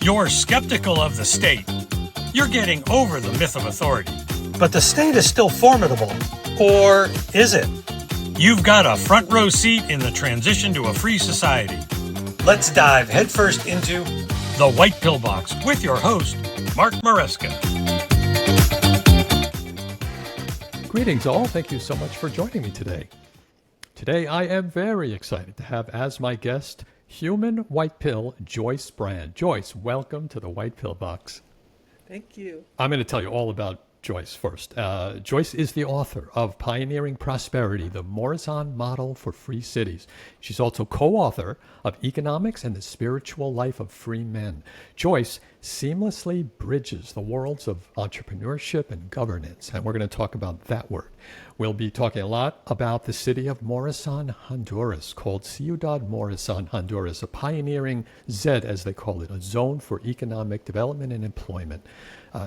You're skeptical of the state. You're getting over the myth of authority. But the state is still formidable. Or is it? You've got a front row seat in the transition to a free society. Let's dive headfirst into The White Pill Box with your host, Mark Maresca. Greetings all. Thank you so much for joining me today. Today I am very excited to have as my guest human white pill Joyce Brand. Joyce, welcome to The White Pill Box. Thank you. I'm going to tell you all about Joyce first. Joyce is the author of Pioneering Prosperity, the Morazán Model for Free Cities. She's also co-author of Economics and the Spiritual Life of Free Men. Joyce seamlessly bridges the worlds of entrepreneurship and governance, and we're going to talk about that word. We'll be talking a lot about the city of Morazán, Honduras, called Ciudad Morazán, Honduras, a pioneering ZEDE, as they call it, a zone for economic development and employment.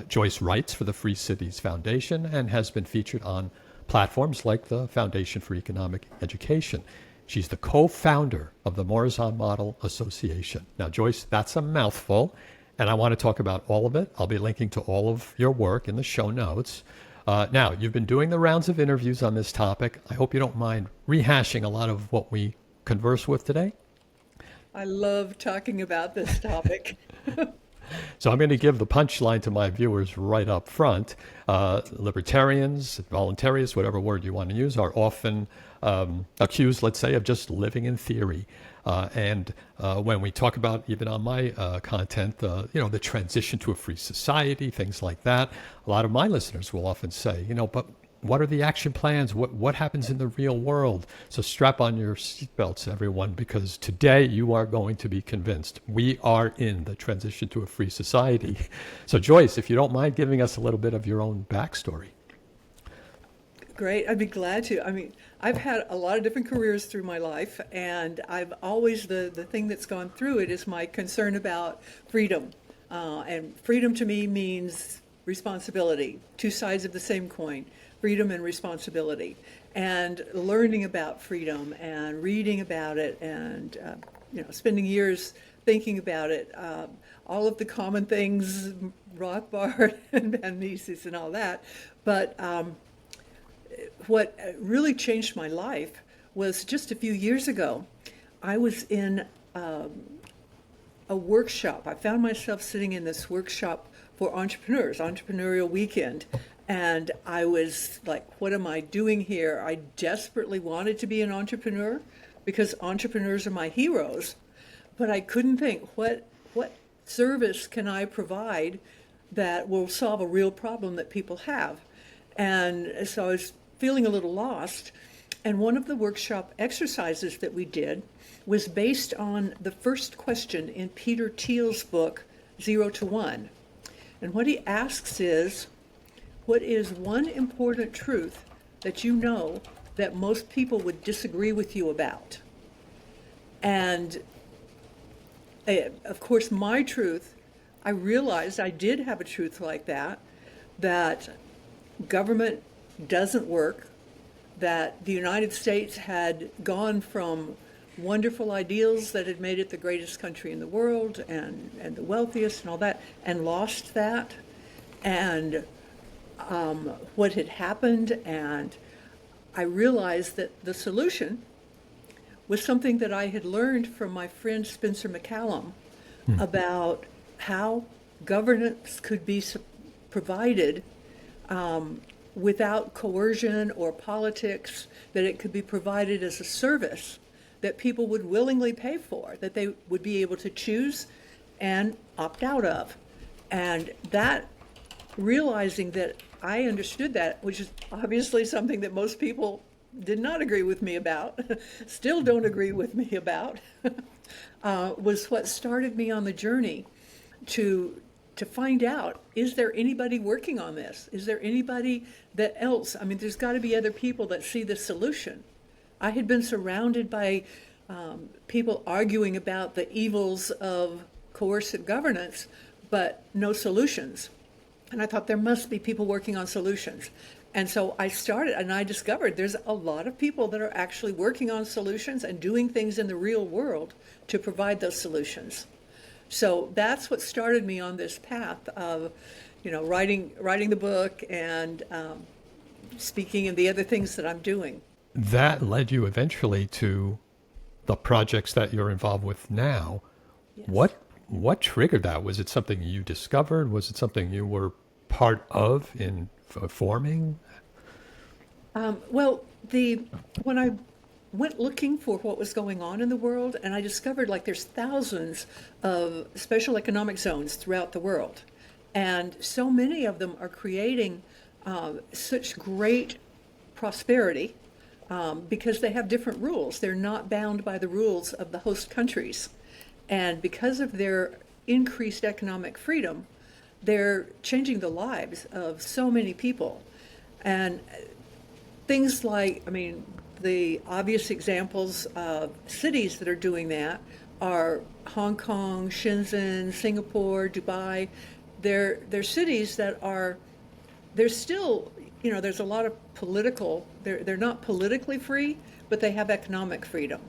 Joyce writes for the Free Cities Foundation and has been featured on platforms like the Foundation for Economic Education. She's the co-founder of the Morazán Model Association. Now, Joyce, that's a mouthful, and I want to talk about all of it. I'll be linking to all of your work in the show notes. Now, you've been doing the rounds of interviews on this topic. I hope you don't mind rehashing a lot of what we converse with today. I love talking about this topic. So I'm going to give the punchline to my viewers right up front. Libertarians, voluntarists, whatever word you want to use, are often accused, let's say, of just living in theory. And when we talk about, even on my content, the transition to a free society, things like that, a lot of my listeners will often say, but what are the action plans? What happens in the real world? So strap on your seatbelts, everyone, because today you are going to be convinced we are in the transition to a free society. So Joyce, if you don't mind giving us a little bit of your own backstory. Great. I'd be glad to. I mean, I've had a lot of different careers through my life, and I've always, the thing that's gone through it is my concern about freedom. And freedom to me means responsibility, two sides of the same coin. Freedom and responsibility, and learning about freedom and reading about it, and spending years thinking about it. All of the common things, Rothbard and Mises and all that. But what really changed my life was just a few years ago. I was in a workshop. I found myself sitting in this workshop for entrepreneurs, entrepreneurial weekend. And I was like, what am I doing here? I desperately wanted to be an entrepreneur because entrepreneurs are my heroes. But I couldn't think, what service can I provide that will solve a real problem that people have? And so I was feeling a little lost. And one of the workshop exercises that we did was based on the first question in Peter Thiel's book, 0 to 1. And what he asks is, what is one important truth that you know that most people would disagree with you about? And of course, my truth, I realized I did have a truth like that government doesn't work, that the United States had gone from wonderful ideals that had made it the greatest country in the world and the wealthiest and all that, and lost that. And what had happened, and I realized that the solution was something that I had learned from my friend Spencer McCallum about how governance could be provided without coercion or politics, that it could be provided as a service that people would willingly pay for, that they would be able to choose and opt out of. And that, realizing that I understood that, which is obviously something that most people did not agree with me about, still don't agree with me about, was what started me on the journey to find out, is there anybody working on this? Is there anybody that else? I mean, there's got to be other people that see the solution. I had been surrounded by people arguing about the evils of coercive governance, but no solutions. And I thought there must be people working on solutions. And so I started, and I discovered there's a lot of people that are actually working on solutions and doing things in the real world to provide those solutions. So that's what started me on this path of, writing the book and speaking and the other things that I'm doing. That led you eventually to the projects that you're involved with now. Yes. What triggered that? Was it something you discovered? Was it something you were part of in forming? Well, when I went looking for what was going on in the world, and I discovered there's thousands of special economic zones throughout the world, and so many of them are creating such great prosperity because they have different rules. They're not bound by the rules of the host countries, and because of their increased economic freedom, they're changing the lives of so many people. And things the obvious examples of cities that are doing that are Hong Kong, Shenzhen, Singapore, Dubai. They're cities that they're still, there's a lot of they're not politically free, but they have economic freedom.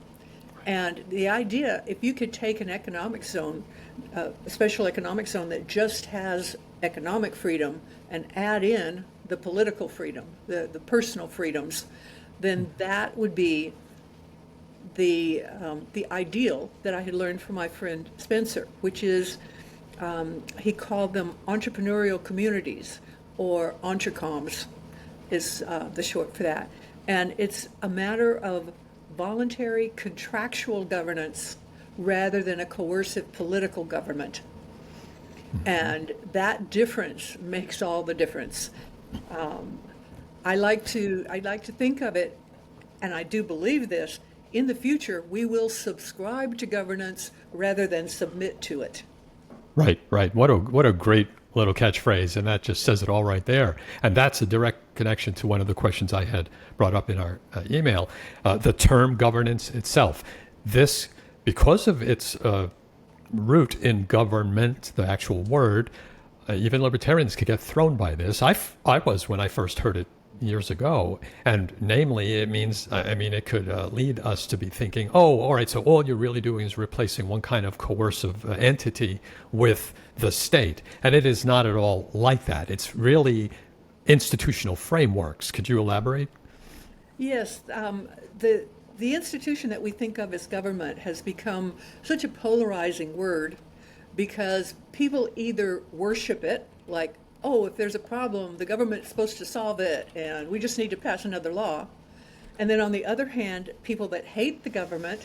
And the idea, if you could take an economic zone, a special economic zone that just has economic freedom, and add in the political freedom, the personal freedoms, then that would be the ideal that I had learned from my friend Spencer, which is he called them entrepreneurial communities, or entrecoms is the short for that. And it's a matter of voluntary contractual governance rather than a coercive political government. And that difference makes all the difference. I like to think of it, and I do believe this, in the future we will subscribe to governance rather than submit to it. Right. What a great little catchphrase, and that just says it all right there. And that's a direct connection to one of the questions I had brought up in our email, the term governance itself. This, because of its root in government, the actual word, even libertarians could get thrown by this. I was when I first heard it years ago, and namely, it means, it could lead us to be thinking, oh, all right, so all you're really doing is replacing one kind of coercive entity with the state. And it is not at all like that. It's really institutional frameworks. Could you elaborate? Yes, the institution that we think of as government has become such a polarizing word because people either worship it, like, oh, if there's a problem, the government's supposed to solve it, and we just need to pass another law. And then on the other hand, people that hate the government,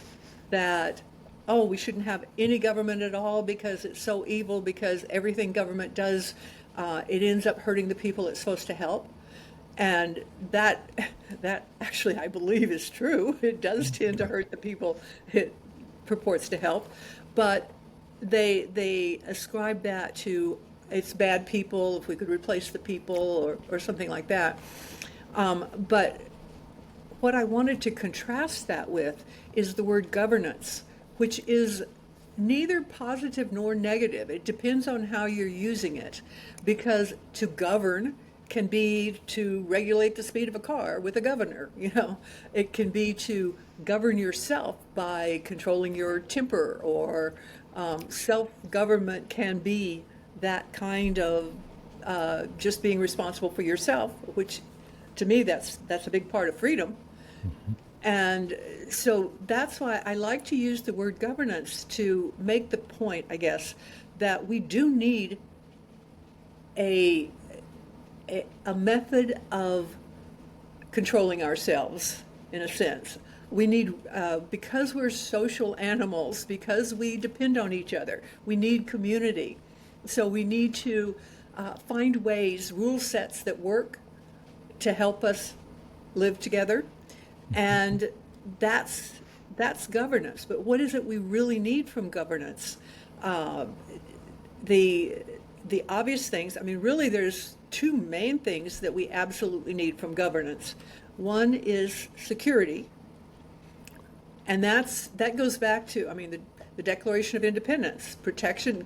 that, oh, we shouldn't have any government at all because it's so evil, because everything government does, it ends up hurting the people it's supposed to help. And that actually, I believe, is true. It does tend to hurt the people it purports to help. But they ascribe that to it's bad people, if we could replace the people, or something like that. But what I wanted to contrast that with is the word governance, which is neither positive nor negative. It depends on how you're using it, because to govern can be to regulate the speed of a car with a governor. It can be to govern yourself by controlling your temper, or self-government can be that kind of just being responsible for yourself, which to me that's a big part of freedom. Mm-hmm. And so that's why I like to use the word governance to make the point, I guess, that we do need a method of controlling ourselves, in a sense. We need, because we're social animals, because we depend on each other, we need community. So we need to find ways, rule sets that work to help us live together. And that's governance. But what is it we really need from governance? The obvious things, really there's two main things that we absolutely need from governance. One is security. And that goes back to, the Declaration of Independence, protection.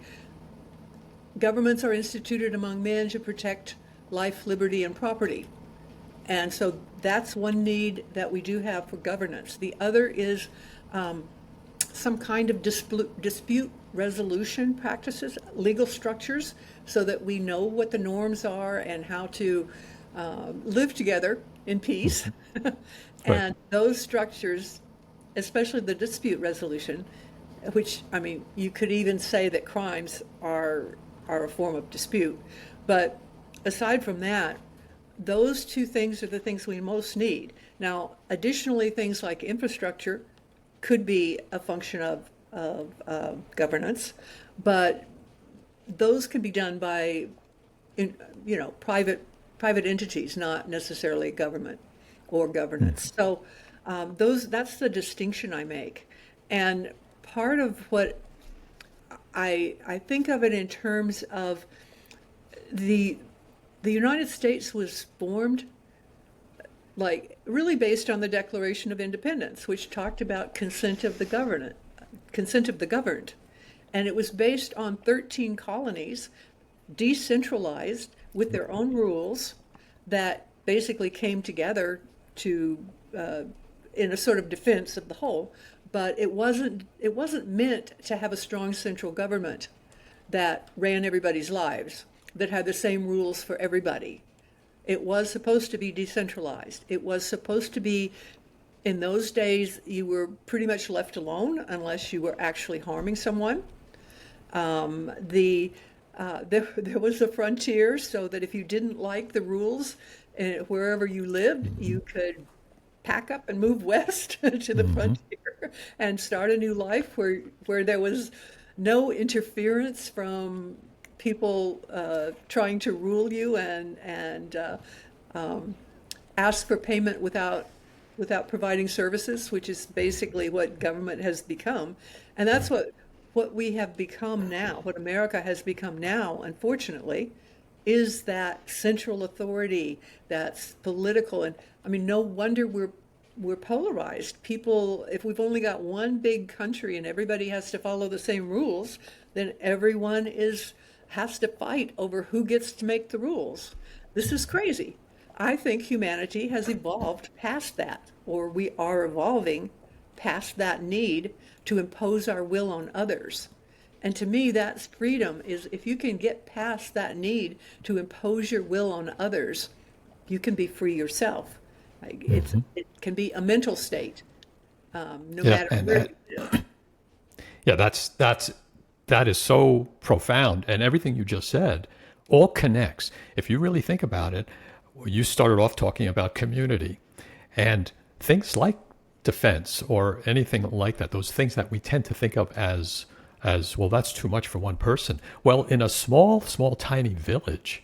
Governments are instituted among men to protect life, liberty, and property. And so that's one need that we do have for governance. The other is some kind of dispute resolution practices, legal structures, so that we know what the norms are and how to live together in peace. And those structures, especially the dispute resolution, which, I mean, you could even say that crimes are a form of dispute. But aside from that, those two things are the things we most need. Now, additionally, things like infrastructure could be a function of governance, but those can be done by, private entities, not necessarily government or governance. So that's the distinction I make. And part of what I think of it in terms of the United States was formed like really based on the Declaration of Independence, which talked about consent of the governed. And it was based on 13 colonies, decentralized with their own rules that basically came together to in a sort of defense of the whole. But it wasn't meant to have a strong central government that ran everybody's lives, that had the same rules for everybody. It was supposed to be decentralized. It was supposed to be, in those days, you were pretty much left alone unless you were actually harming someone. There was a frontier, so that if you didn't like the rules wherever you lived, you could pack up and move west to the frontier and start a new life where there was no interference from people trying to rule you and ask for payment without providing services, which is basically what government has become. And that's what we have become now, what America has become now, unfortunately, is that central authority that's political. And I mean, no wonder we're polarized. People, if we've only got one big country and everybody has to follow the same rules, then everyone has to fight over who gets to make the rules. This is crazy. I think humanity has evolved past that, or we are evolving past that need to impose our will on others. And to me, that's freedom, is if you can get past that need to impose your will on others, you can be free yourself. It can be a mental state, no matter where you live. Yeah, that is so profound, and everything you just said all connects. If you really think about it, you started off talking about community and things like defense or anything like that, those things that we tend to think of as well, that's too much for one person. Well, in a small, tiny village,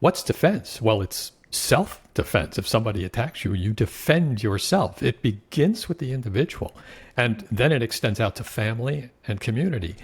what's defense? Well, it's self-defense. If somebody attacks you, you defend yourself. It begins with the individual, and then it extends out to family and community.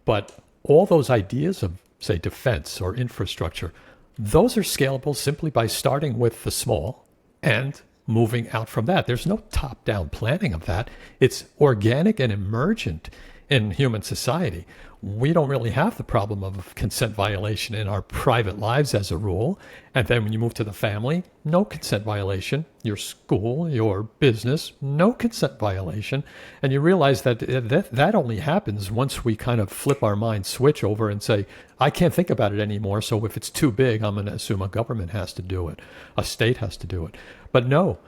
But all those ideas of, say, defense or infrastructure, those are scalable simply by starting with the small and moving out from that. There's no top-down planning of that. It's organic and emergent in human society. We don't really have the problem of consent violation in our private lives as a rule. And then when you move to the family, no consent violation. Your school, your business, no consent violation. And you realize that only happens once we kind of flip our mind switch over and say, I can't think about it anymore. So if it's too big, I'm going to assume a government has to do it. A state has to do it. But no,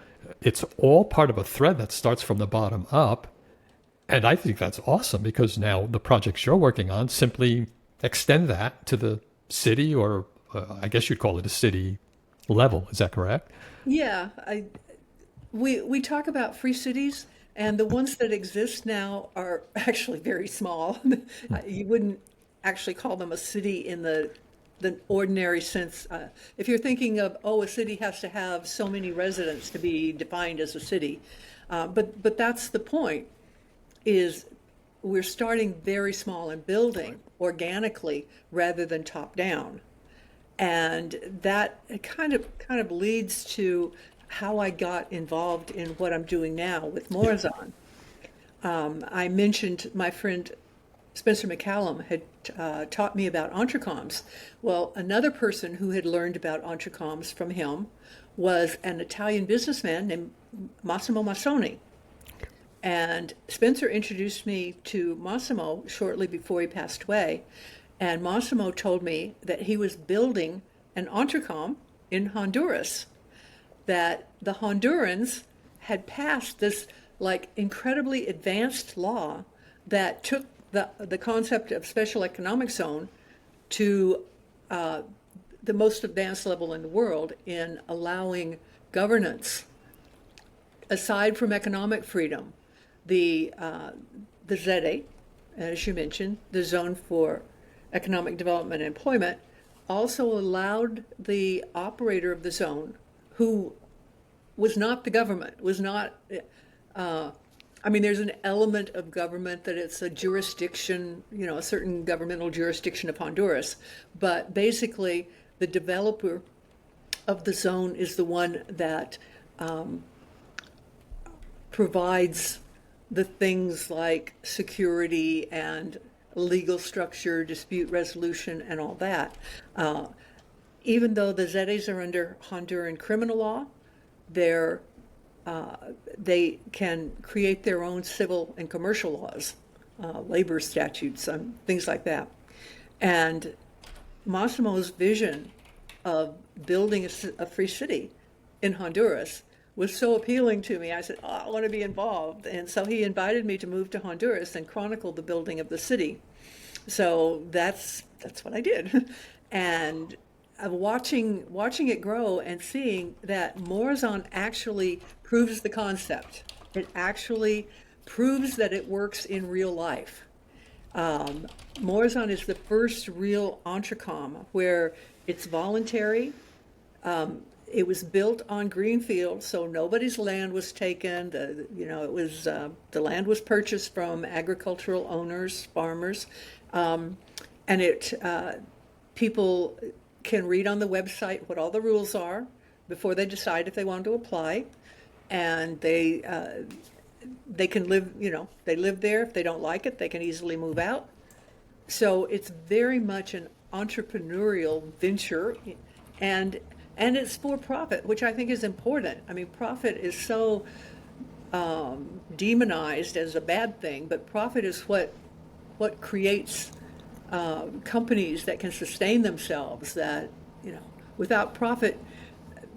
it's all part of a thread that starts from the bottom up. And I think that's awesome, because now the projects you're working on simply extend that to the city, or I guess you'd call it a city level. Is that correct? Yeah, we talk about free cities, and the ones that exist now are actually very small. You wouldn't actually call them a city in the ordinary sense. If you're thinking of, a city has to have so many residents to be defined as a city. But that's the point. Is we're starting very small and building organically rather than top down. And that kind of leads to how I got involved in what I'm doing now with Morazán. I mentioned my friend Spencer McCallum had taught me about entrecoms. Well, another person who had learned about entrecoms from him was an Italian businessman named Massimo Massoni. And Spencer introduced me to Massimo shortly before he passed away. And Massimo told me that he was building an entrecom in Honduras, that the Hondurans had passed this like incredibly advanced law that took the concept of special economic zone to the most advanced level in the world in allowing governance. Aside from economic freedom, the ZEDE, as you mentioned, the Zone for Economic Development and Employment, also allowed the operator of the zone, who was not the government, was not, there's an element of government that it's a jurisdiction, a certain governmental jurisdiction of Honduras, but basically the developer of the zone is the one that provides the things like security and legal structure, dispute resolution, and all that. Even though the ZEDEs are under Honduran criminal law, they can create their own civil and commercial laws, labor statutes, things like that. And Massimo's vision of building a free city in Honduras was so appealing to me. I said, I want to be involved. And so he invited me to move to Honduras and chronicle the building of the city. So that's what I did. And watching it grow and seeing that Morazán actually proves the concept. It actually proves that it works in real life. Morazán is the first real entrecom where it's voluntary. It was built on greenfield, so nobody's land was taken. The land was purchased from agricultural owners, farmers, and people can read on the website what all the rules are before they decide if they want to apply, and they can live. They live there. If they don't like it, they can easily move out. So it's very much an entrepreneurial venture, and it's for profit, which I think is important. I mean, profit is so demonized as a bad thing, but profit is what creates companies that can sustain themselves. That without profit,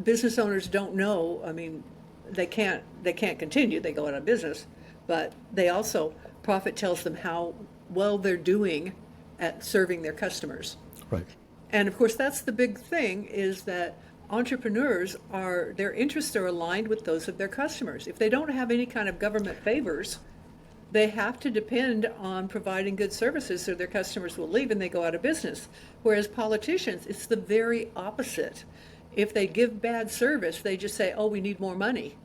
business owners don't know. I mean, they can't continue. They go out of business, but they also profit tells them how well they're doing at serving their customers. Right. And of course, that's the big thing, is that entrepreneurs their interests are aligned with those of their customers. If they don't have any kind of government favors, they have to depend on providing good services so their customers will leave and they go out of business. Whereas politicians, it's the very opposite. If they give bad service, they just say, oh, we need more money.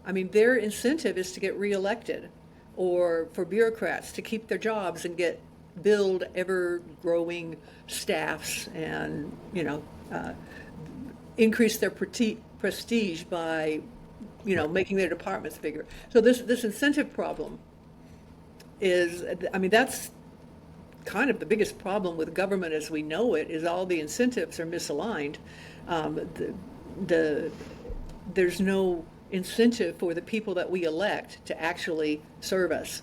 I mean, their incentive is to get reelected, or for bureaucrats to keep their jobs and build ever-growing staffs and, increase their prestige by, making their departments bigger. So this incentive problem that's kind of the biggest problem with government as we know it, is all the incentives are misaligned. There's no incentive for the people that we elect to actually serve us.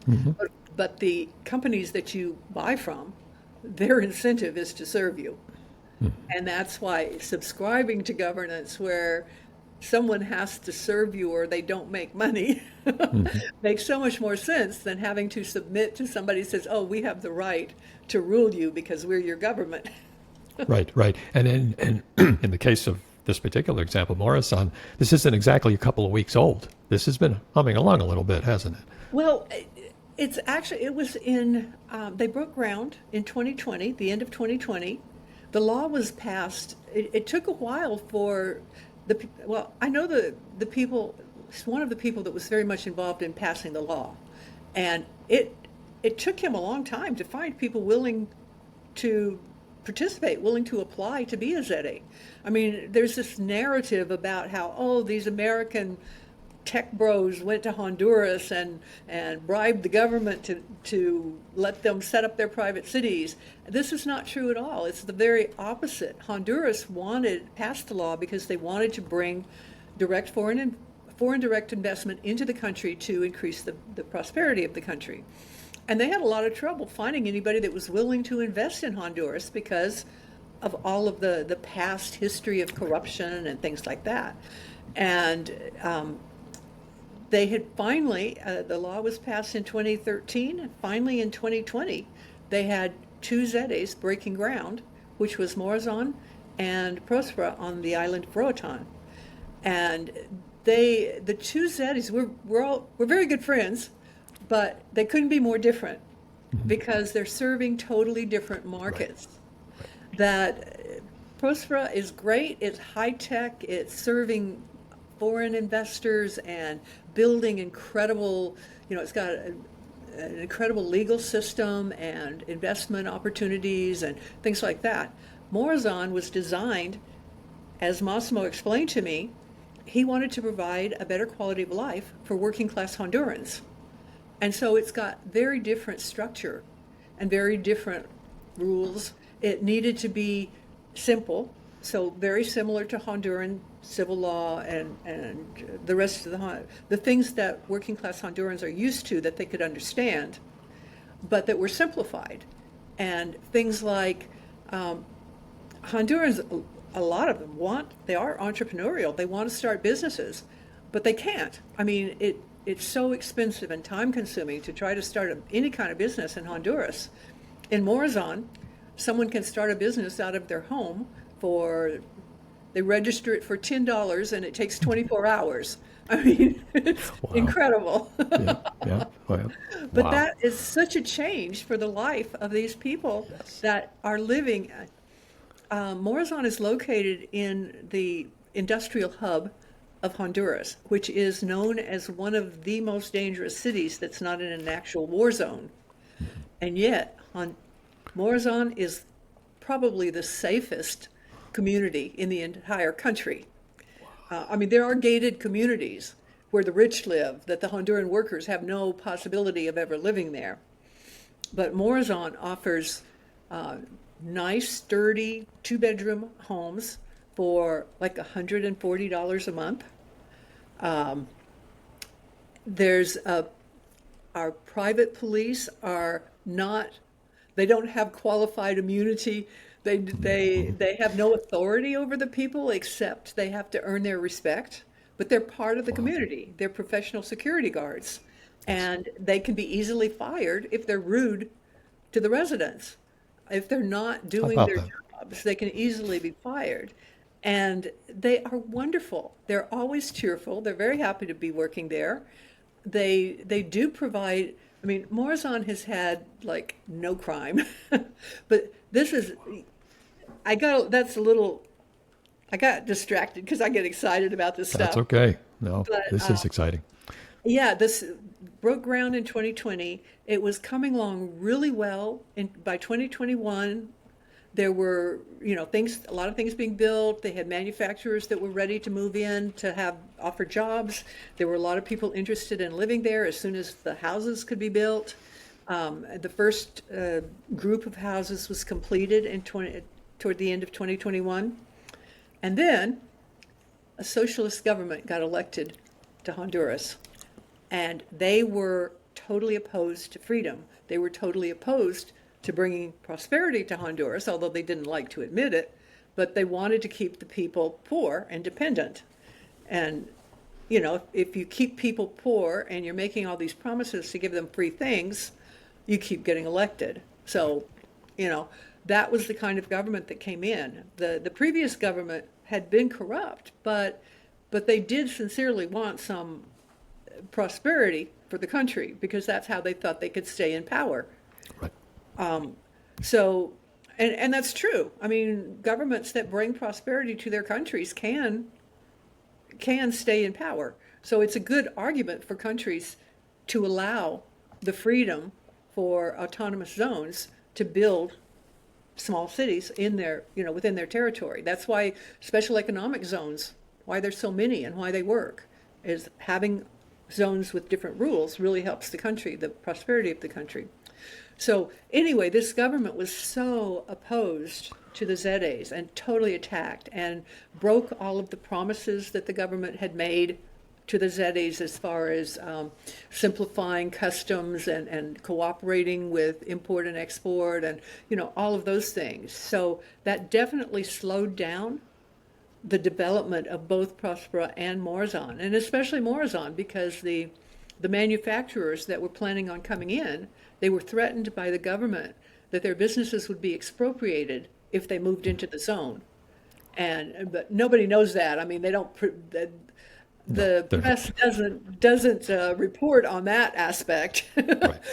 Mm-hmm. But the companies that you buy from, their incentive is to serve you. Mm-hmm. And that's why subscribing to governance where someone has to serve you or they don't make money mm-hmm. makes so much more sense than having to submit to somebody who says, oh, we have the right to rule you because we're your government. Right. And in the case of this particular example, Morazán, this isn't exactly a couple of weeks old. This has been humming along a little bit, hasn't it? Well, it was they broke ground in 2020, the end of 2020. The law was passed. It took a while for I know the people, one of the people that was very much involved in passing the law. And it took him a long time to find people willing to participate, willing to apply to be a ZEDE. I mean, there's this narrative about how, these American tech bros went to Honduras and bribed the government to let them set up their private cities. This is not true at all. It's the very opposite. Honduras passed the law because they wanted to bring direct foreign direct investment into the country to increase the prosperity of the country. And they had a lot of trouble finding anybody that was willing to invest in Honduras because of all of the past history of corruption and things like that. And they had finally, the law was passed in 2013, and finally in 2020, they had two ZEDEs breaking ground, which was Morazán and Prospera on the island of Roatan. And the two ZEDEs, we're very good friends, but they couldn't be more different because they're serving totally different markets. Right. That Prospera is great, it's high tech, it's serving foreign investors and building incredible, it's got an incredible legal system and investment opportunities and things like that. Morazán was designed, as Massimo explained to me, he wanted to provide a better quality of life for working class Hondurans. And so it's got very different structure and very different rules. It needed to be simple, so very similar to Honduran civil law and the rest of the things that working class Hondurans are used to that they could understand, but that were simplified. And things like Hondurans, a lot of them they are entrepreneurial, they want to start businesses, but they can't. I mean, it's so expensive and time consuming to try to start any kind of business in Honduras. In Morazán, someone can start a business out of their home they register it for $10 and it takes 24 hours. I mean, it's incredible. Yeah. Wow. But that is such a change for the life of these people that are living. Morazán is located in the industrial hub of Honduras, which is known as one of the most dangerous cities that's not in an actual war zone. And yet, Morazán is probably the safest community in the entire country. I mean, there are gated communities where the rich live, that the Honduran workers have no possibility of ever living there. But Morazán offers nice, sturdy, two-bedroom homes for like $140 a month. Our private police they don't have qualified immunity. They have no authority over the people except they have to earn their respect, but they're part of the community. They're professional security guards, and they can be easily fired if they're rude to the residents. If they're not doing their jobs, they can easily be fired. And they are wonderful. They're always cheerful. They're very happy to be working there. They do provide, I mean, Morazán has had like no crime, but this is, I got distracted because I get excited about this stuff. That's okay. No, but, this is exciting. Yeah, this broke ground in 2020. It was coming along really well. By 2021, there were, a lot of things being built. They had manufacturers that were ready to move in to offer jobs. There were a lot of people interested in living there as soon as the houses could be built. The first group of houses was completed toward the end of 2021. And then a socialist government got elected to Honduras. And they were totally opposed to freedom. They were totally opposed to bringing prosperity to Honduras, although they didn't like to admit it, but they wanted to keep the people poor and dependent. And, if you keep people poor and you're making all these promises to give them free things, you keep getting elected. So, that was the kind of government that came in. The previous government had been corrupt, but they did sincerely want some prosperity for the country because that's how they thought they could stay in power. Right. So, and that's true. I mean, governments that bring prosperity to their countries can stay in power. So it's a good argument for countries to allow the freedom for autonomous zones to build small cities in their, within their territory. That's why special economic zones, why there's so many and why they work. is having zones with different rules really helps the country, the prosperity of the country. So anyway, this government was so opposed to the ZEDEs and totally attacked and broke all of the promises that the government had made to the ZEDEs as far as simplifying customs and cooperating with import and export and, all of those things. So that definitely slowed down the development of both Prospera and Morazán, and especially Morazán, because the manufacturers that were planning on coming in, they were threatened by the government that their businesses would be expropriated if they moved into the zone. But nobody knows that. I mean, they don't. The press doesn't report on that aspect.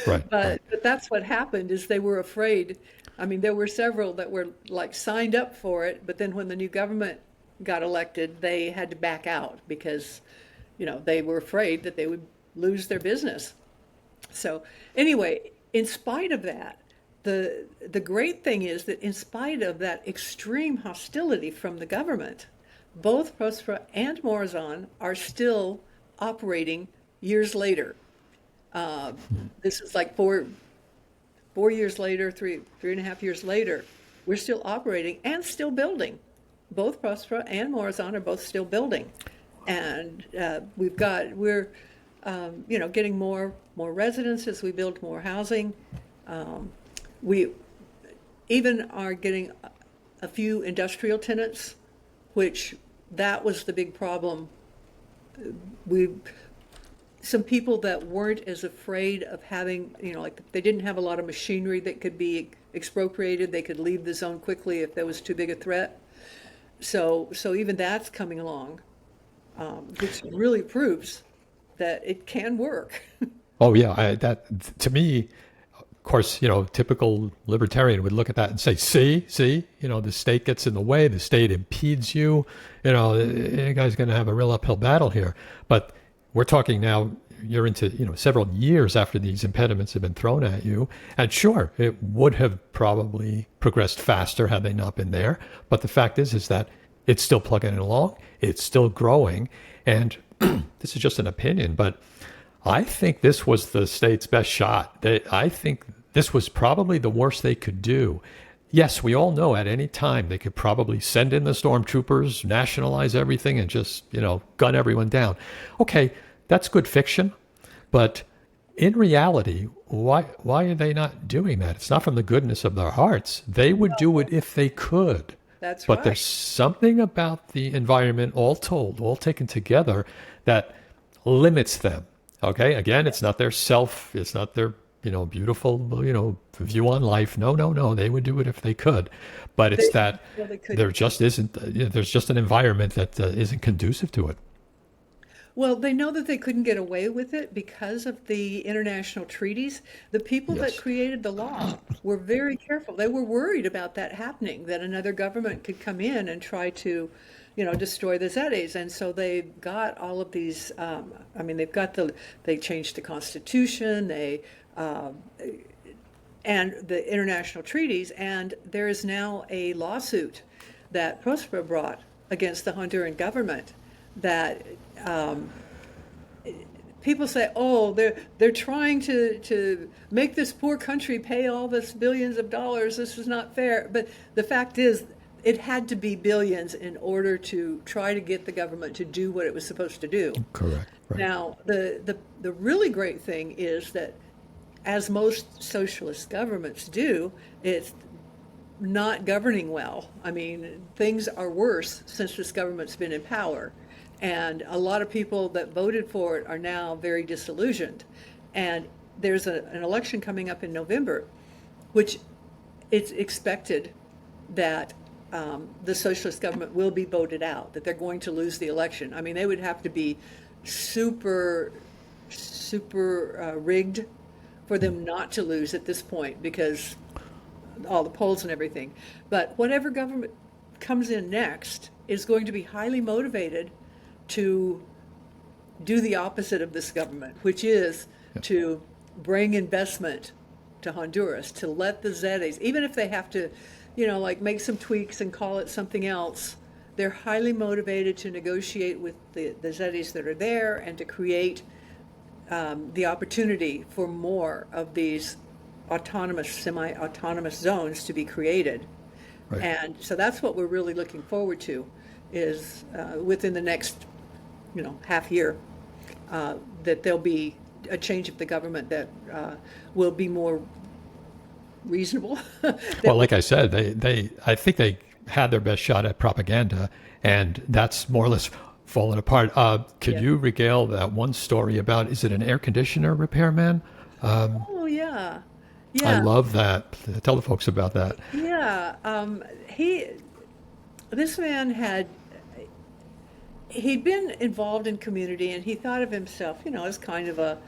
Right. But that's what happened. Is they were afraid. I mean, there were several that were like signed up for it, but then when the new government got elected, they had to back out because, they were afraid that they would lose their business. So anyway, in spite of that, the great thing is that in spite of that extreme hostility from the government, both Prospera and Morazán are still operating years later. This is like four years later, three and a half years later, we're still operating and still building. Both Prospera and Morazán are both still building, and we're getting more residents as we build more housing. We even are getting a few industrial tenants, which that was the big problem. Some people that weren't as afraid of having, like they didn't have a lot of machinery that could be expropriated. They could leave the zone quickly if there was too big a threat. So even that's coming along, which really proves that it can work. Oh yeah, that to me, of course, typical libertarian would look at that and say, see, the state gets in the way, the state impedes you, you guys going to have a real uphill battle here. But we're talking now, you're into, several years after these impediments have been thrown at you. And sure, it would have probably progressed faster had they not been there. But the fact is that it's still plugging along. It's still growing. And this is just an opinion, but I think this was the state's best shot. I think this was probably the worst they could do. Yes, we all know at any time they could probably send in the stormtroopers, nationalize everything, and just, gun everyone down. Okay, that's good fiction, but in reality, why are they not doing that? It's not from the goodness of their hearts. They would do it if they could. That's but right. There's something about the environment, all told, all taken together, that limits them. Okay, again, it's not their it's not their, beautiful, view on life. No, they would do it if they could. But it's there just isn't, there's just an environment that isn't conducive to it. Well, they know that they couldn't get away with it because of the international treaties. The people that created the law were very careful. They were worried about that happening, that another government could come in and try to, destroy the ZEDEs. And so they've got all of these, they changed the Constitution, and the international treaties. And there is now a lawsuit that Prospera brought against the Honduran government that people say, oh, they're trying to make this poor country pay all this billions of dollars. This is not fair. But the fact is, it had to be billions in order to try to get the government to do what it was supposed to do. Correct. Right. Now, the really great thing is that, as most socialist governments do, it's not governing well. I mean, things are worse since this government's been in power. And a lot of people that voted for it are now very disillusioned. And there's an election coming up in November, which it's expected that the socialist government will be voted out, that they're going to lose the election. I mean, they would have to be super rigged for them not to lose at this point, because all the polls and everything. But whatever government comes in next is going to be highly motivated to do the opposite of this government, which is to bring investment to Honduras, to let the ZEDEs, even if they have to, make some tweaks and call it something else, they're highly motivated to negotiate with the ZEDEs that are there and to create the opportunity for more of these autonomous, semi-autonomous zones to be created. Right. And so that's what we're really looking forward to, is within the next, half year, that there'll be a change of the government that will be more reasonable. Well, like I said, I think they had their best shot at propaganda, and that's more or less fallen apart. Could Yeah. you regale that one story about, is it an air conditioner repairman? Oh, yeah. I Yeah. love that. Tell the folks about that. Yeah. This man he'd been involved in community, and he thought of himself, as kind of a,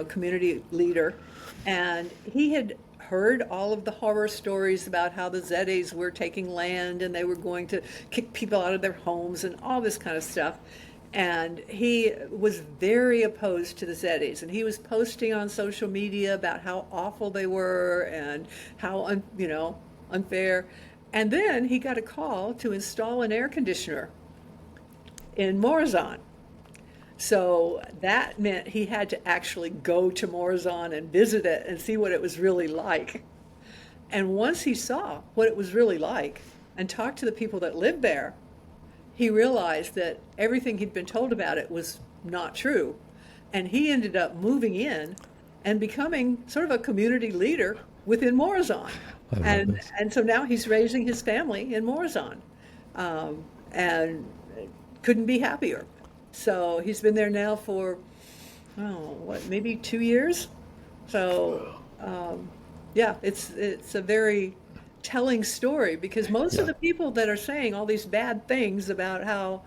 community leader. And he had heard all of the horror stories about how the ZEDEs were taking land and they were going to kick people out of their homes and all this kind of stuff. And he was very opposed to the ZEDEs, and he was posting on social media about how awful they were and how unfair. And then he got a call to install an air conditioner in Morazán. So that meant he had to actually go to Morazán and visit it and see what it was really like. And once he saw what it was really like and talked to the people that lived there, he realized that everything he'd been told about it was not true. And he ended up moving in and becoming sort of a community leader within Morazán. And so now he's raising his family in Morazán, and couldn't be happier. So he's been there now for, maybe 2 years? So, yeah, it's a very telling story, because most of the people that are saying all these bad things about how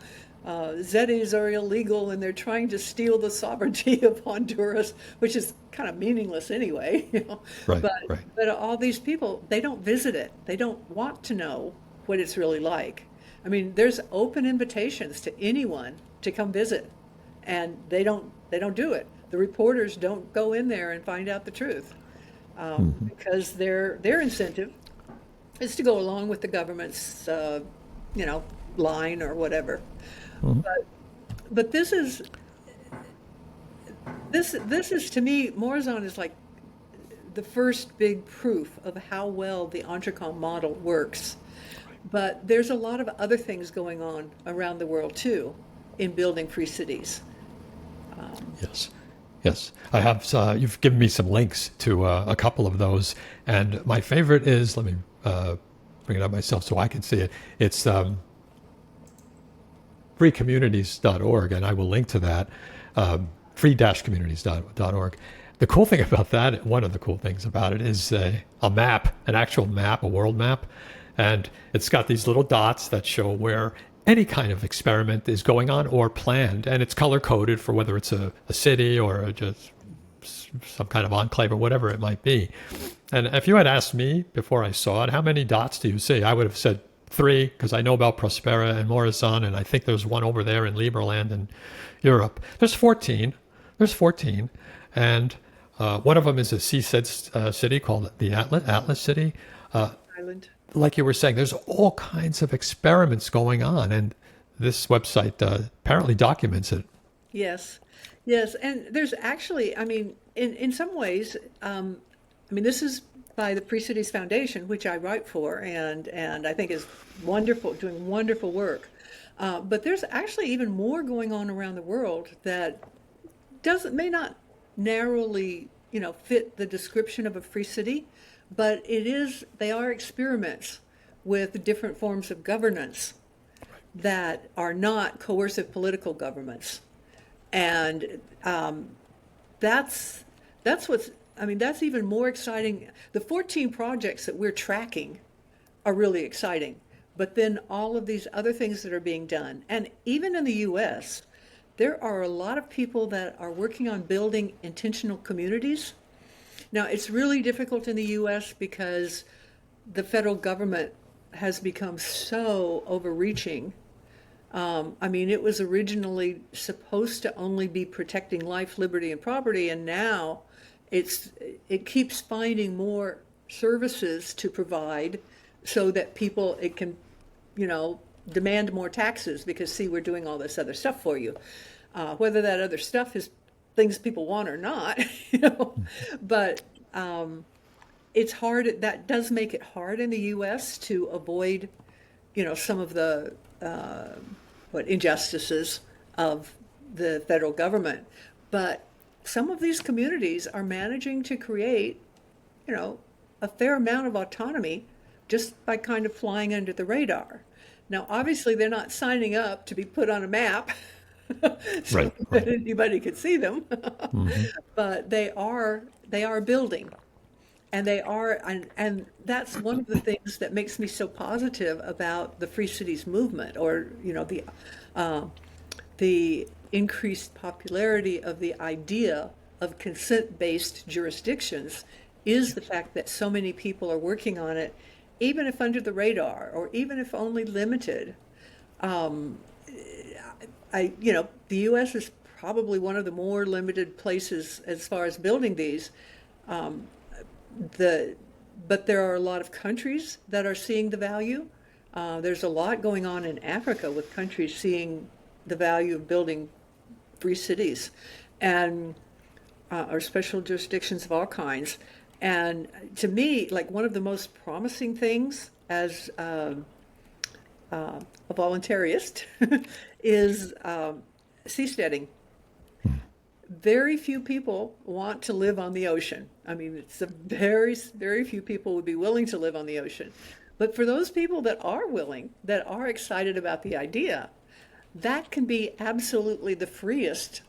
ZEDEs are illegal and they're trying to steal the sovereignty of Honduras, which is kind of meaningless anyway, Right, but right. but all these people, they don't visit it. They don't want to know what it's really like. I mean, there's open invitations to anyone to come visit, and they don't do it. The reporters don't go in there and find out the truth, because their incentive is to go along with the government's line or whatever. But this is to me, Morazán is like the first big proof of how well the Entrecom model works. But there's a lot of other things going on around the world too in building free cities. Yes. I have. You've given me some links to a couple of those, and my favorite is, let me bring it up myself so I can see it. It's freecommunities.org, and I will link to that. Free-communities.org. The cool thing about that, one of the cool things about it, is a map, an actual map, a world map. And it's got these little dots that show where any kind of experiment is going on or planned. And it's color-coded for whether it's a city or just some kind of enclave or whatever it might be. And if you had asked me before I saw it, how many dots do you see? I would have said 3, because I know about Prospera and Morazán, and I think there's one over there in Liberland in Europe. There's 14. And one of them is a seaside city called the Atlas City. Island. Like you were saying, there's all kinds of experiments going on, and this website apparently documents it. Yes, and there's actually, in some ways, this is by the Free Cities Foundation, which I write for, and I think is wonderful, doing wonderful work. But there's actually even more going on around the world that may not narrowly, fit the description of a free city, but they are experiments with different forms of governance that are not coercive political governments. And that's even more exciting. The 14 projects that we're tracking are really exciting, but then all of these other things that are being done. And even in the US, there are a lot of people that are working on building intentional communities. Now, it's really difficult in the US because the federal government has become so overreaching. It was originally supposed to only be protecting life, liberty, and property, and now it keeps finding more services to provide so that it can, demand more taxes because, see, we're doing all this other stuff for you. Whether that other stuff is things people want or not, but it's hard. That does make it hard in the U.S. to avoid, some of the injustices of the federal government. But some of these communities are managing to create, a fair amount of autonomy just by kind of flying under the radar. Now, obviously, they're not signing up to be put on a map so that anybody could see them, but they are building. And and that's one of the things that makes me so positive about the Free Cities movement, or the increased popularity of the idea of consent-based jurisdictions, is the fact that so many people are working on it, even if under the radar, or even if only limited. The U.S. is probably one of the more limited places as far as building these. But there are a lot of countries that are seeing the value. There's a lot going on in Africa with countries seeing the value of building free cities and or special jurisdictions of all kinds. And to me, like, one of the most promising things as a voluntarist is seasteading. Very few people want to live on the ocean. I mean, it's very, very few people would be willing to live on the ocean. But for those people that are willing, that are excited about the idea, that can be absolutely the freest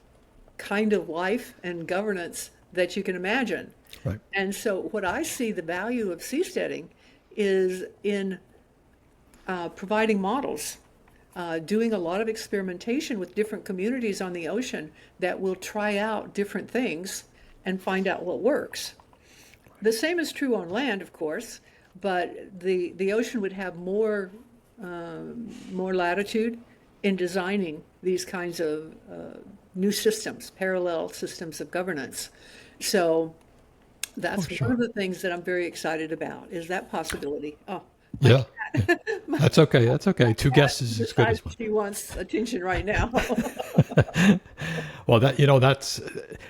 kind of life and governance that you can imagine. Right. And so what I see the value of seasteading is in providing models, doing a lot of experimentation with different communities on the ocean that will try out different things and find out what works. The same is true on land, of course, but the ocean would have more latitude in designing these kinds of new systems, parallel systems of governance. So that's one of the things that I'm very excited about, is that possibility. Oh, yeah. That's okay. That's okay. Two guesses is as good as one. She wants attention right now. Well, that's,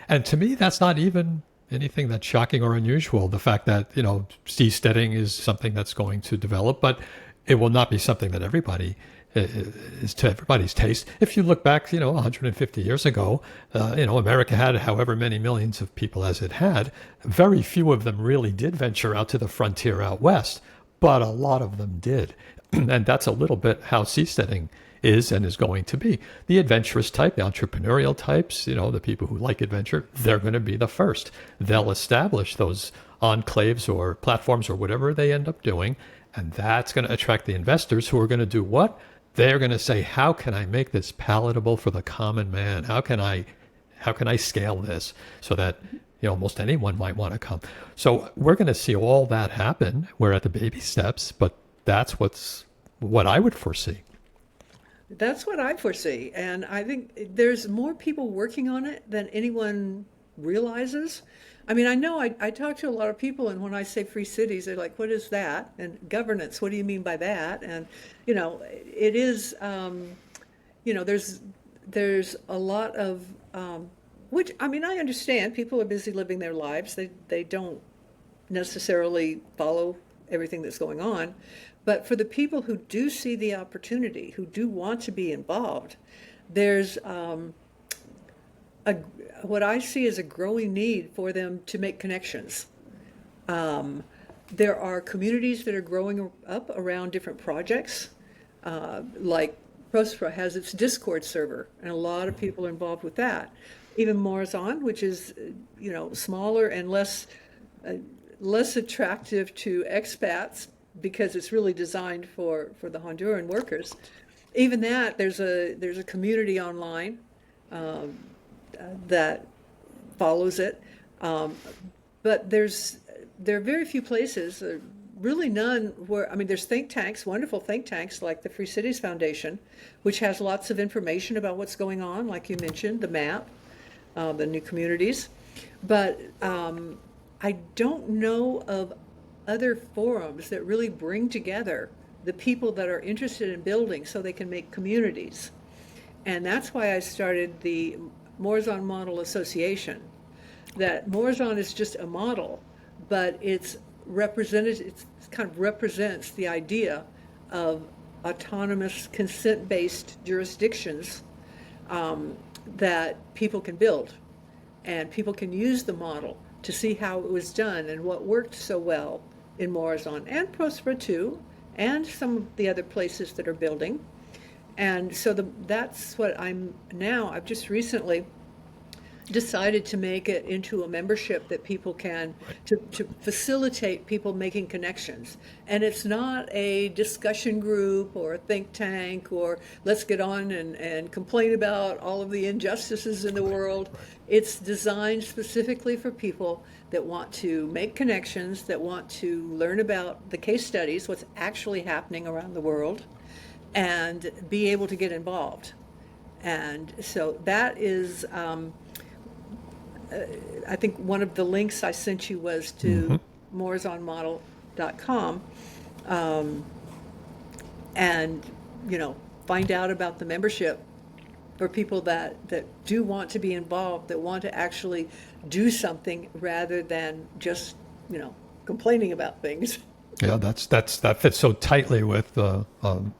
and to me, that's not even anything that's shocking or unusual. The fact that, seasteading is something that's going to develop, but it will not be something that everybody is to everybody's taste. If you look back, 150 years ago, America had however many millions of people as it had. Very few of them really did venture out to the frontier out west, but a lot of them did. And that's a little bit how seasteading is and is going to be. The adventurous type, the entrepreneurial types, the people who like adventure, they're going to be the first. They'll establish those enclaves or platforms or whatever they end up doing, and that's going to attract the investors who are going to do what? They're going to say, how can I make this palatable for the common man? How can I scale this so that almost anyone might want to come? So we're going to see all that happen. We're at the baby steps, but that's what I would foresee. That's what I foresee. And I think there's more people working on it than anyone realizes. I mean, I know I talk to a lot of people, and when I say free cities, they're like, what is that? And governance, what do you mean by that? And, it is, there's a lot of, which, I mean, I understand people are busy living their lives. They don't necessarily follow everything that's going on. But for the people who do see the opportunity, who do want to be involved, there's what I see as a growing need for them to make connections. There are communities that are growing up around different projects, like Prospera has its Discord server, and a lot of people are involved with that. Even Morazán, which is smaller and less attractive to expats because it's really designed for the Honduran workers. Even that, there's a community online that follows it, but there are very few places, really none, where, I mean, there's think tanks, wonderful think tanks like the Free Cities Foundation, which has lots of information about what's going on, like you mentioned, the map, the new communities, but I don't know of other forums that really bring together the people that are interested in building so they can make communities. And that's why I started the Morazán Model Association. That Morazán is just a model, but it's kind of represents the idea of autonomous consent-based jurisdictions that people can build, and people can use the model to see how it was done and what worked so well in Morazán and Prospera too, and some of the other places that are building. And so that's what I've just recently decided to make it into a membership that people can, to facilitate people making connections. And it's not a discussion group or a think tank or let's get on and complain about all of the injustices in the world. It's designed specifically for people that want to make connections, that want to learn about the case studies, what's actually happening around the world, and be able to get involved. And so that is, I think one of the links I sent you was to morazanmodel.com, and find out about the membership for people that do want to be involved, that want to actually do something rather than just complaining about things. Yeah, that fits so tightly with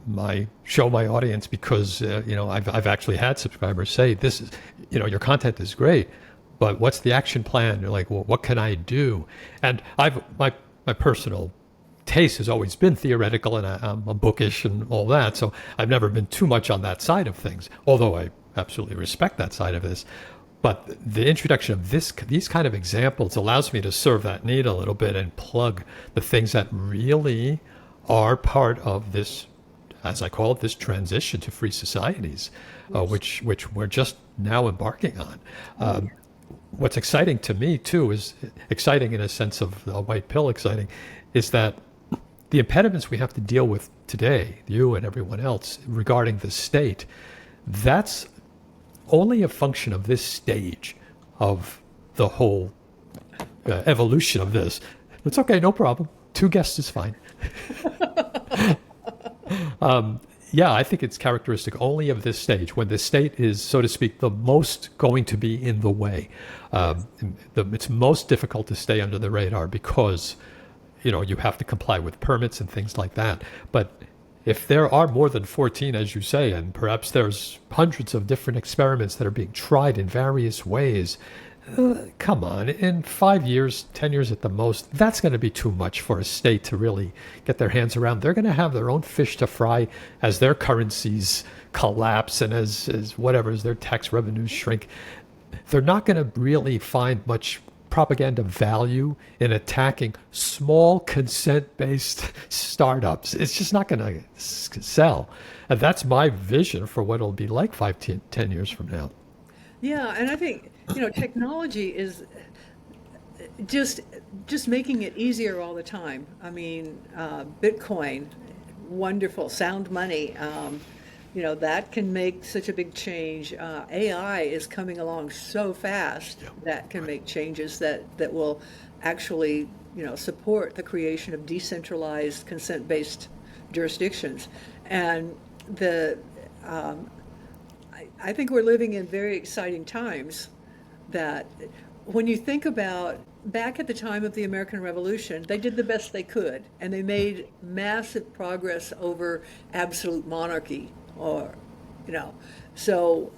my audience, because I've actually had subscribers say, this is, your content is great, but what's the action plan? You're like, well, what can I do? And my personal taste has always been theoretical, and I'm bookish and all that, so I've never been too much on that side of things, although I absolutely respect that side of this. But the introduction of these kind of examples allows me to serve that need a little bit and plug the things that really are part of this, as I call it, this transition to free societies, which we're just now embarking on. What's exciting to me, too, is exciting in a sense of a white pill exciting, is that the impediments we have to deal with today, you and everyone else, regarding the state, that's only a function of this stage of the whole evolution of this. It's okay, no problem. 2 guests is fine. I think it's characteristic only of this stage, when the state is, so to speak, the most going to be in the way. It's most difficult to stay under the radar because, you have to comply with permits and things like that. But if there are more than 14, as you say, and perhaps there's hundreds of different experiments that are being tried in various ways, come on, in 5 years, 10 years at the most, that's going to be too much for a state to really get their hands around. They're going to have their own fish to fry as their currencies collapse and as their tax revenues shrink. They're not going to really find much propaganda value in attacking small consent-based startups. It's just not going to sell. And that's my vision for what it'll be like 5, 10 years from now. Yeah, and I think, technology is just making it easier all the time. I mean, Bitcoin, wonderful, sound money, that can make such a big change. AI is coming along so fast that can make changes that will actually, support the creation of decentralized consent-based jurisdictions. And I think we're living in very exciting times, that when you think about back at the time of the American Revolution, they did the best they could, and they made massive progress over absolute monarchy, so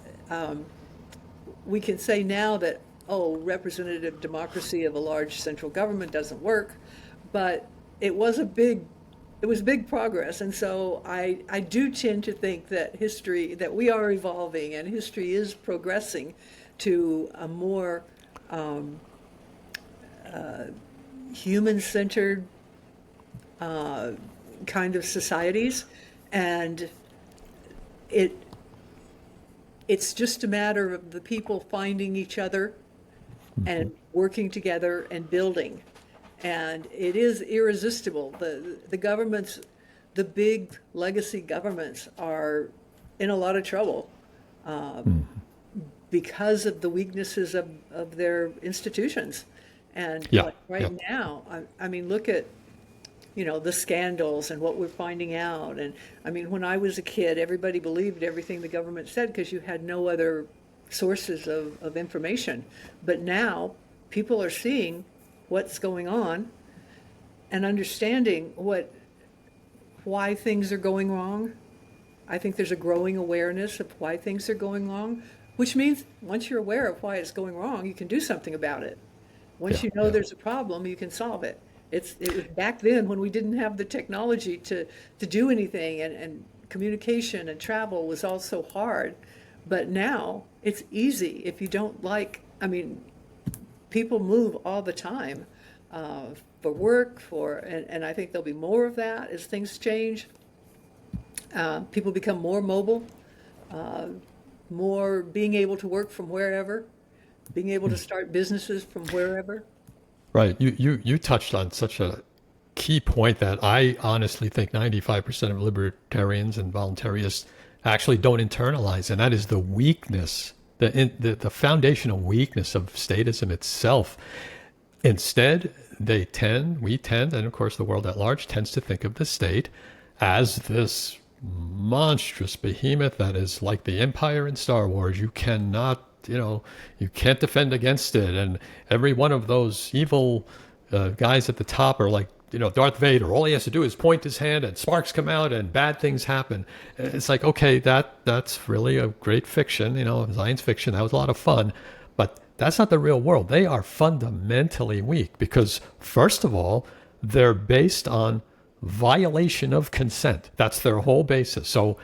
we can say now that, representative democracy of a large central government doesn't work, but it was big progress. And so I do tend to think that that we are evolving, and history is progressing to a more human-centered kind of societies. And it's just a matter of the people finding each other and working together and building. And it is irresistible. The governments, the big legacy governments, are in a lot of trouble because of the weaknesses of their institutions. And now, I mean, look at the scandals and what we're finding out. And I mean, when I was a kid, everybody believed everything the government said because you had no other sources of information. But now people are seeing what's going on and understanding why things are going wrong. I think there's a growing awareness of why things are going wrong, which means once you're aware of why it's going wrong, you can do something about it. Once you know there's a problem, you can solve it. It was back then when we didn't have the technology to do anything, and communication and travel was all so hard. But now it's easy if you don't people move all the time for work, and I think there'll be more of that as things change. People become more mobile, more being able to work from wherever, being able to start businesses from wherever. Right. You touched on such a key point that I honestly think 95% of libertarians and voluntarists actually don't internalize, and that is the weakness, the foundational weakness of statism itself. Instead, we tend, and of course the world at large tends to think of the state as this monstrous behemoth that is like the Empire in Star Wars. You cannot, you can't defend against it. And every one of those evil guys at the top are like, Darth Vader. All he has to do is point his hand and sparks come out and bad things happen. It's like, okay, that's really a great fiction, science fiction. That was a lot of fun. But that's not the real world. They are fundamentally weak because, first of all, they're based on violation of consent. That's their whole basis. So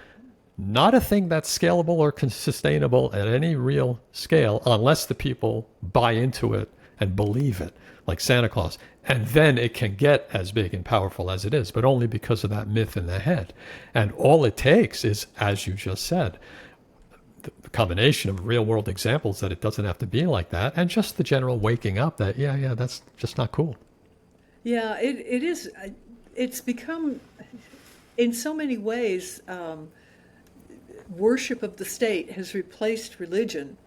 not a thing that's scalable or sustainable at any real scale unless the people buy into it and believe it, like Santa Claus. And then it can get as big and powerful as it is, but only because of that myth in the head. And all it takes is, as you just said, the combination of real world examples that it doesn't have to be like that, and just the general waking up that, that's just not cool. Yeah, it is. It's become, in so many ways, worship of the state has replaced religion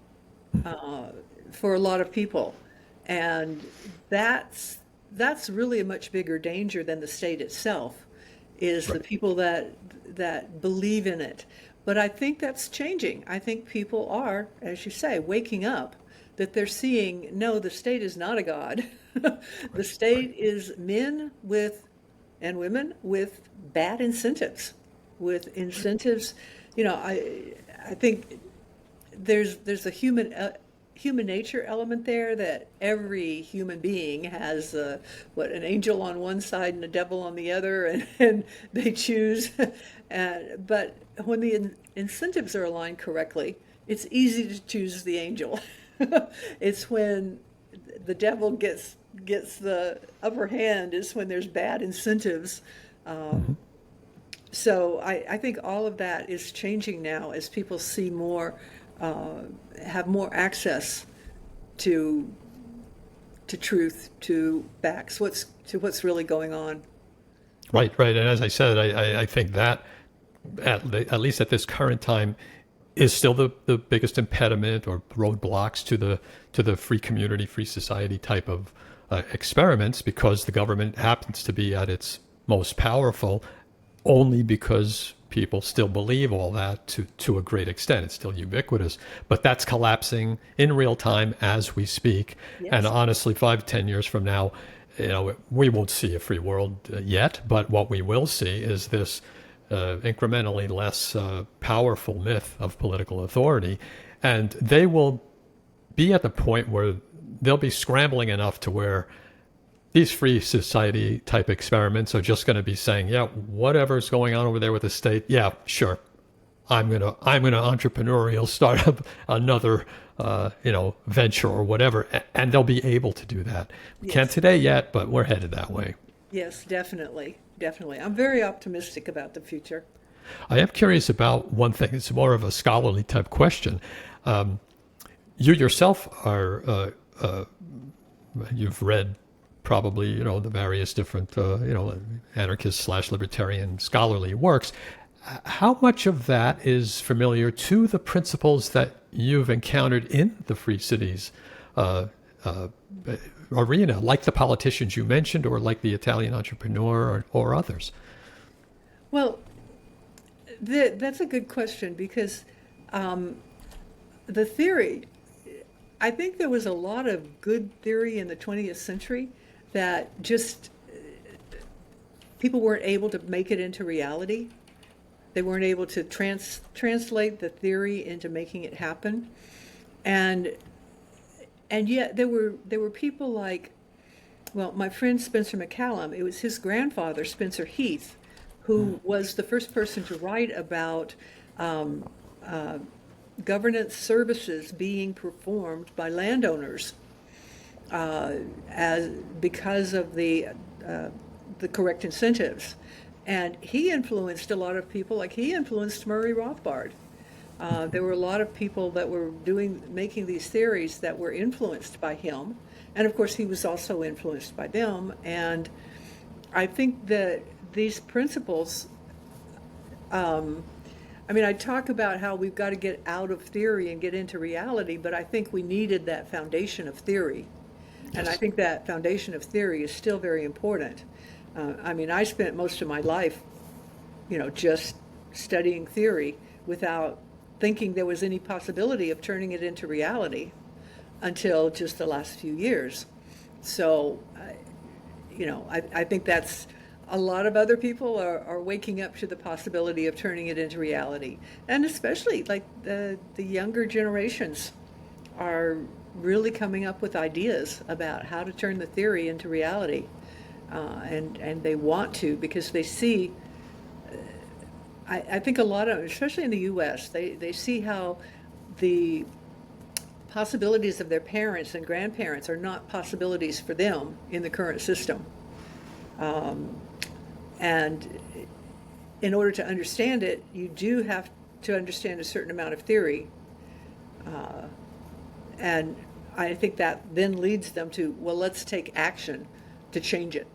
for a lot of people. And that's really a much bigger danger than the state itself, is the people that believe in it. But I think that's changing. I think people are, as you say, waking up, that they're seeing, no, the state is not a god. The state is men and women with bad incentives, I think there's a human nature element there, that every human being has an angel on one side and a devil on the other, and they choose. But when the incentives are aligned correctly, it's easy to choose the angel. It's when the devil gets the upper hand is when there's bad incentives. So I think all of that is changing now as people see more, have more access to truth, to facts, what's really going on. Right. And as I said, I think that at least at this current time is still the biggest impediment or roadblocks to the free community, free society type of experiments, because the government happens to be at its most powerful only because people still believe all that to a great extent. It's still ubiquitous, but that's collapsing in real time as we speak. Yes. And honestly, 5-10 years from now, we won't see a free world yet, but what we will see is this incrementally less powerful myth of political authority. And they will be at the point where they'll be scrambling enough to where these free society type experiments are just going to be saying, yeah, whatever's going on over there with the state, yeah, sure, I'm gonna entrepreneurial start up another venture or whatever, and they'll be able to do that. We can't today yet, but we're headed that way. Yes, definitely. I'm very optimistic about the future. I am curious about one thing. It's more of a scholarly type question. You yourself are you've read probably, the various different, anarchist/libertarian scholarly works. How much of that is familiar to the principles that you've encountered in the Free Cities arena, like the politicians you mentioned, or like the Italian entrepreneur, or others? Well, that's a good question, because the theory, I think there was a lot of good theory in the 20th century that just people weren't able to make it into reality. They weren't able to translate the theory into making it happen. And yet there were people like, well, my friend Spencer McCallum, it was his grandfather, Spencer Heath, who was the first person to write about governance services being performed by landowners because of the correct incentives. And he influenced a lot of people, like he influenced Murray Rothbard. There were a lot of people that were making these theories that were influenced by him. And of course, he was also influenced by them. And I think that these principles, I talk about how we've got to get out of theory and get into reality, but I think we needed that foundation of theory. Yes. And I think that foundation of theory is still very important. I spent most of my life, just studying theory without thinking there was any possibility of turning it into reality until just the last few years. So, I think that's a lot of other people are waking up to the possibility of turning it into reality. And especially like the younger generations are really coming up with ideas about how to turn the theory into reality. And they want to, because they see, I think a lot of, especially in the U.S., they see how the possibilities of their parents and grandparents are not possibilities for them in the current system. And in order to understand it, you do have to understand a certain amount of theory. And I think that then leads them to, well, let's take action to change it.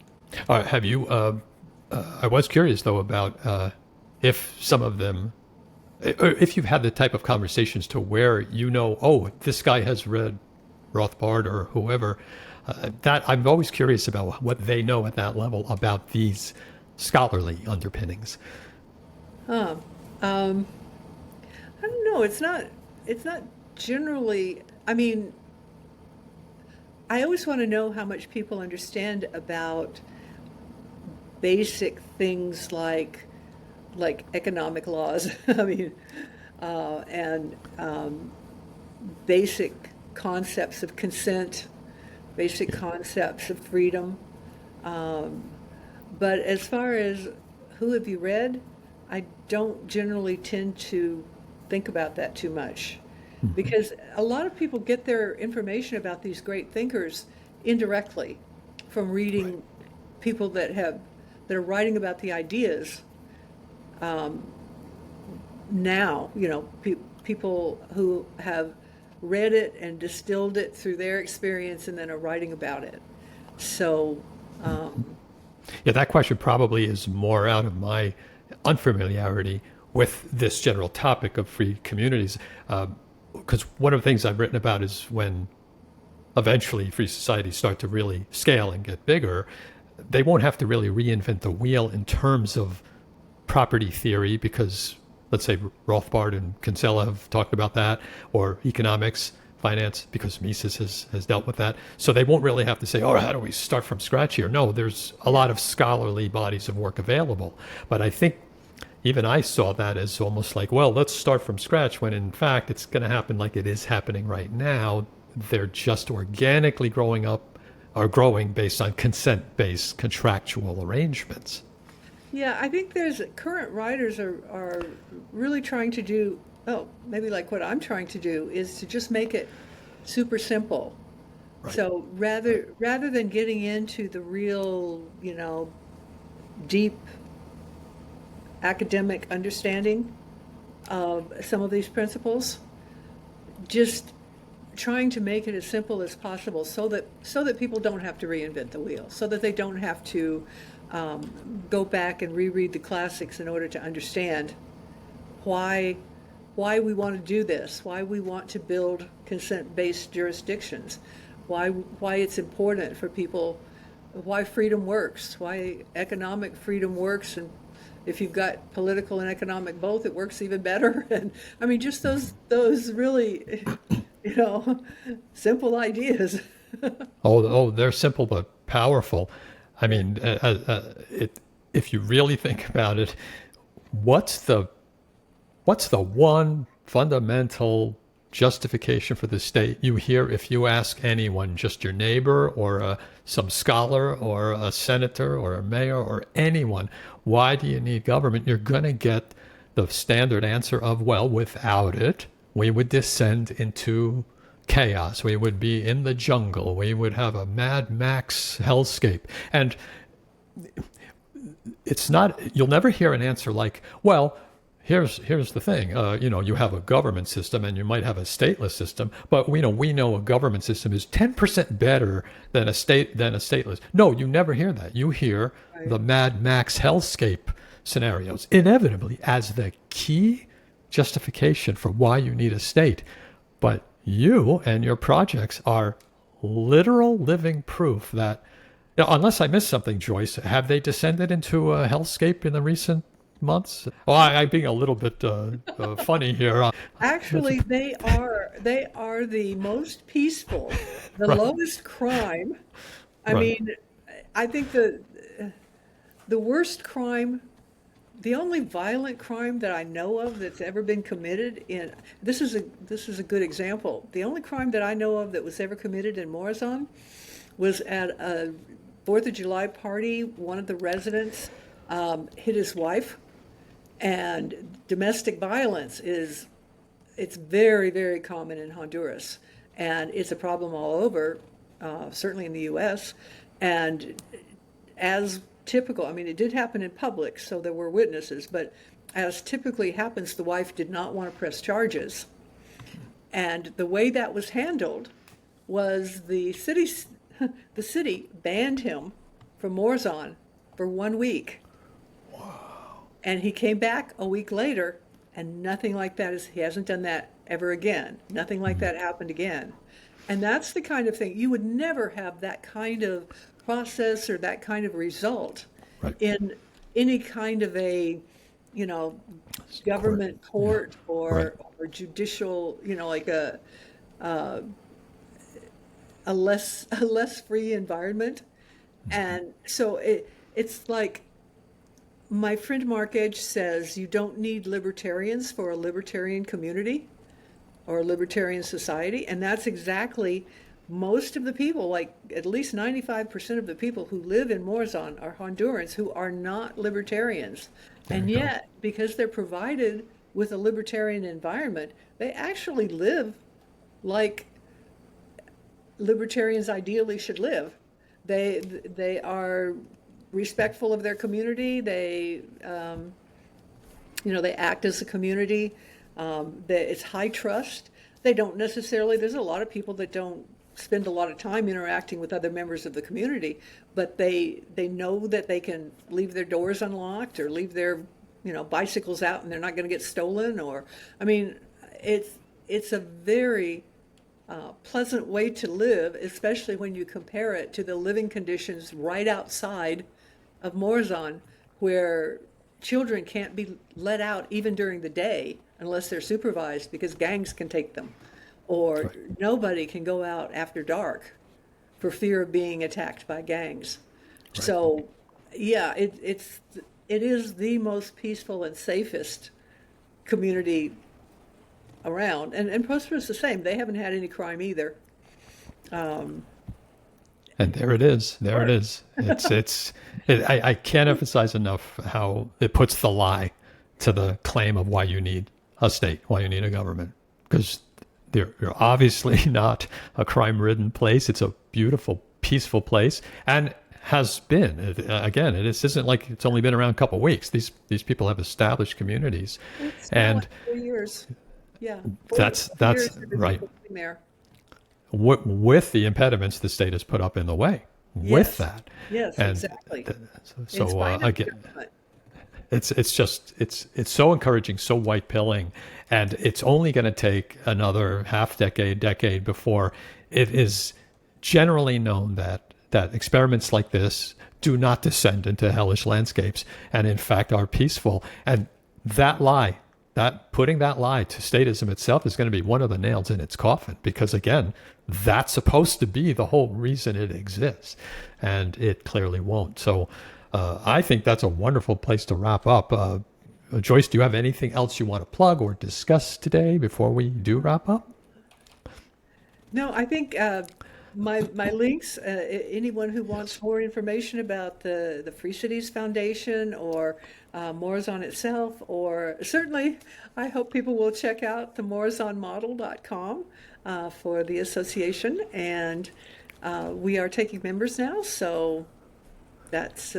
Have you, I was curious though about if some of them, or if you've had the type of conversations to where oh, this guy has read Rothbard or whoever, that I'm always curious about what they know at that level about these scholarly underpinnings. I don't know. It's not generally, I always want to know how much people understand about basic things like economic laws, and basic concepts of consent, basic concepts of freedom. But as far as who have you read, I don't generally tend to think about that too much, because a lot of people get their information about these great thinkers indirectly from reading people that are writing about the ideas. Now, people who have read it and distilled it through their experience and then are writing about it. So, yeah, that question probably is more out of my unfamiliarity with this general topic of free communities. Because one of the things I've written about is when eventually free societies start to really scale and get bigger, they won't have to really reinvent the wheel in terms of property theory, because let's say Rothbard and Kinsella have talked about that, or economics, finance, because Mises has dealt with that. So they won't really have to say, oh, how do we start from scratch here? No, there's a lot of scholarly bodies of work available. But I think even I saw that as almost like, well, let's start from scratch, when in fact it's going to happen like it is happening right now. They're just organically growing based on consent-based contractual arrangements. yeah, I think there's current writers are really trying to do, maybe like what I'm trying to do, is to just make it super simple. Right. So rather than getting into the real, deep academic understanding of some of these principles, just trying to make it as simple as possible so that people don't have to reinvent the wheel, so that they don't have to go back and reread the classics in order to understand why we want to do this, why we want to build consent-based jurisdictions, why it's important for people, why freedom works, why economic freedom works, and if you've got political and economic both, it works even better. And I mean, just those really, simple ideas. They're simple but powerful. I mean, if you really think about it, what's the one fundamental justification for the state you hear if you ask anyone, just your neighbor or some scholar or a senator or a mayor or anyone, why do you need government? You're going to get the standard answer of, well, without it, we would descend into chaos. We would be in the jungle. We would have a Mad Max hellscape. And it's not, you'll never hear an answer like, well, here's the thing. You have a government system and you might have a stateless system, but we know a government system is 10% better than a stateless. No, you never hear that. You hear the Mad Max hellscape scenarios inevitably as the key justification for why you need a state. But you and your projects are literal living proof that, unless I missed something, Joyce, have they descended into a hellscape in the recent months? Well, I'm being a little bit funny here. Actually, they are the most peaceful, the lowest crime. I mean, I think the worst crime, the only violent crime that I know of that's ever been committed in, this is a good example. The only crime that I know of that was ever committed in Morazán was at a 4th of July party. One of the residents hit his wife, and domestic violence it's very, very common in Honduras, and it's a problem all over, certainly in the U.S. And as typical, I mean, it did happen in public, so there were witnesses, but as typically happens, the wife did not want to press charges. And the way that was handled was the city banned him from Morazán for 1 week. Wow. And he came back a week later, and nothing like that he hasn't done that ever again. Nothing like that happened again. And that's the kind of thing, you would never have that kind of process or that kind of result in any kind of a, government court or judicial, like a less free environment. And so it's like my friend Mark Edge says, you don't need libertarians for a libertarian community or a libertarian society. And that's exactly most of the people, like at least 95% of the people who live in Morazán are Hondurans who are not libertarians. And yet, because they're provided with a libertarian environment, they actually live like libertarians ideally should live. They are respectful of their community. They act as a community. It's high trust. They don't necessarily, there's a lot of people that don't spend a lot of time interacting with other members of the community, but they know that they can leave their doors unlocked or leave their bicycles out and they're not going to get stolen. Or, I mean, it's a very pleasant way to live, especially when you compare it to the living conditions right outside of Morazán, where children can't be let out even during the day unless they're supervised because gangs can take them. Or nobody can go out after dark for fear of being attacked by gangs. Right. So, yeah, it is the most peaceful and safest community around. And Prospero's the same. They haven't had any crime either. And there it is. There it is. I can't emphasize enough how it puts the lie to the claim of why you need a state, why you need a government, because they're obviously not a crime-ridden place. It's a beautiful, peaceful place, and has been. Again, this isn't like it's only been around a couple of weeks. These people have established communities, and 4 years. Yeah, that's right. There. With the impediments the state has put up in the way, with that. Yes, and exactly. So again. It's so encouraging, so white pilling, and it's only going to take another decade before it is generally known that experiments like this do not descend into hellish landscapes and in fact are peaceful. And putting that lie to statism itself is going to be one of the nails in its coffin, because again, that's supposed to be the whole reason it exists, and it clearly won't. So I think that's a wonderful place to wrap up. Joyce, do you have anything else you want to plug or discuss today before we do wrap up? No, I think my links, anyone who wants more information about the Free Cities Foundation or Morazán itself, or certainly I hope people will check out the morazanmodel.com for the association. And we are taking members now, so that's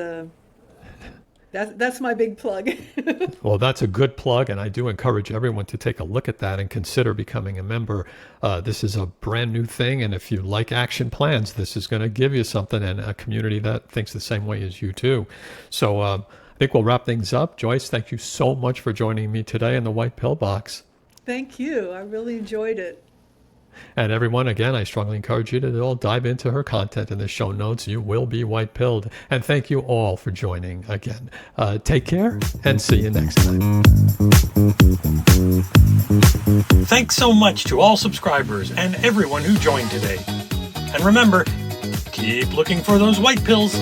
my big plug. Well, that's a good plug, and I do encourage everyone to take a look at that and consider becoming a member. This is a brand new thing, and if you like action plans, this is going to give you something, and a community that thinks the same way as you too. So I think we'll wrap things up. Joyce, thank you so much for joining me today in the White Pill Box. Thank you. I really enjoyed it. And everyone, again, I strongly encourage you to all dive into her content in the show notes. You will be white-pilled. And thank you all for joining again. Take care and see you next time. Thanks so much to all subscribers and everyone who joined today. And remember, keep looking for those white pills.